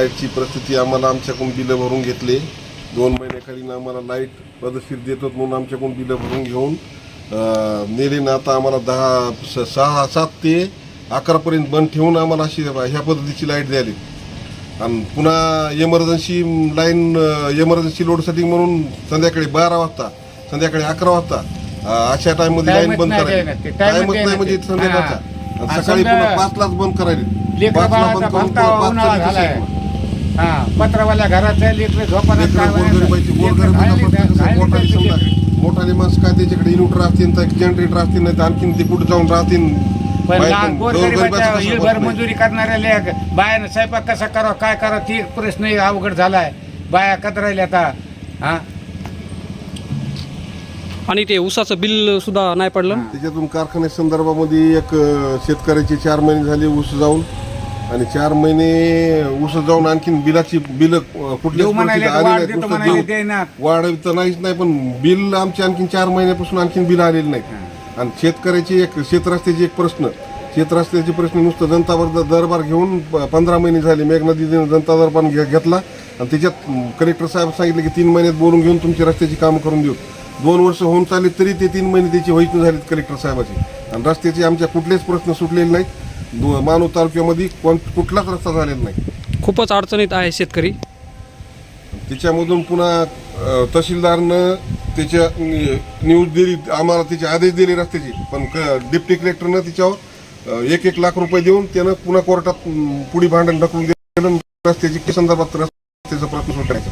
लाईटची परिस्थिती आम्हाला आमच्याकडून बिलं भरून घेतले. 2 महिन्याखाली आम्हाला लाईट पद्धतशीर देतात म्हणून आमच्याकडून बिलं भरून घेऊन नेले ना. आता आम्हाला 6-7 ते 11पर्यंत बंद ठेवून आम्हाला अशी ह्या पद्धतीची लाईट द्यायली. आणि पुन्हा इमर्जन्सी लोड सेटिंग म्हणून संध्याकाळी 12 वाजता, संध्याकाळी 11 वाजता अशा टाइममध्ये लाईन बंद करायची. टाइमच नाही म्हणजे संध्याकाळचा. सकाळी पुन्हा 5लाच बंद करायची. 5ला बंद करून पत्रवाल्या घराचं लेकरं झोपायला मोठाले माणसं काय त्याच्याकडे इन्व्हर्टर असतील तर जनरेटर असतील नाही तर आणखीन ते कुठे जाऊन राहतील. भर मंजुरी करणाऱ्या बायानं स्वयंपाक कसा करावा काय करावं ती एक प्रश्न अवघड झालाय. बाया कतरायल्या आता. आणि ते ऊसाचं बिल सुद्धा नाही पडलं. त्याच्यातून कारखान्या संदर्भामध्ये एक शेतकऱ्याचे 4 महिने झाले ऊस जाऊन, आणि 4 महिने ऊस जाऊन आणखीन बिलाची बिल कुठल्याच वाढ तर नाहीच नाही. पण बिल आमचे आणखीन 4 महिन्यापासून आणखीन बिल आलेले नाही. आणि शेतकऱ्याची एक शेतरस्त्याची एक प्रश्न, शेतरस्त्याचे प्रश्न नुसतं जनता दरबार घेऊन 15 महिने झाले. मेघनदीने जनता दरबार घेतला आणि त्याच्यात कलेक्टर साहेब सांगितले की 3 महिन्यात बोलून घेऊन तुमची रस्त्याची कामं करून देऊ. 2 वर्ष होऊन चालले तरी ते 3 महिने त्याची व्हायची झालीत कलेक्टर साहेबाची. आणि रस्त्याचे आमच्या कुठलेच प्रश्न सुटलेले नाहीत. मानव तालुक्यामध्ये कुठलाच रस्ता झालेला नाही. खूपच अडचणीत आहे शेतकरी. त्याच्यामधून पुन्हा तहसीलदारनं त्याच्या न्यूज दिली आम्हाला, त्याचे आदेश दिले रस्त्याचे. पण डिप्टी कलेक्टरनं तिच्यावर 1-1 लाख रुपये देऊन त्यानं पुन्हा कोर्टात पुढे भांडण ढकलून दिलं. रस्त्याची संदर्भात रस्त्याचा प्रश्न सुटायचा.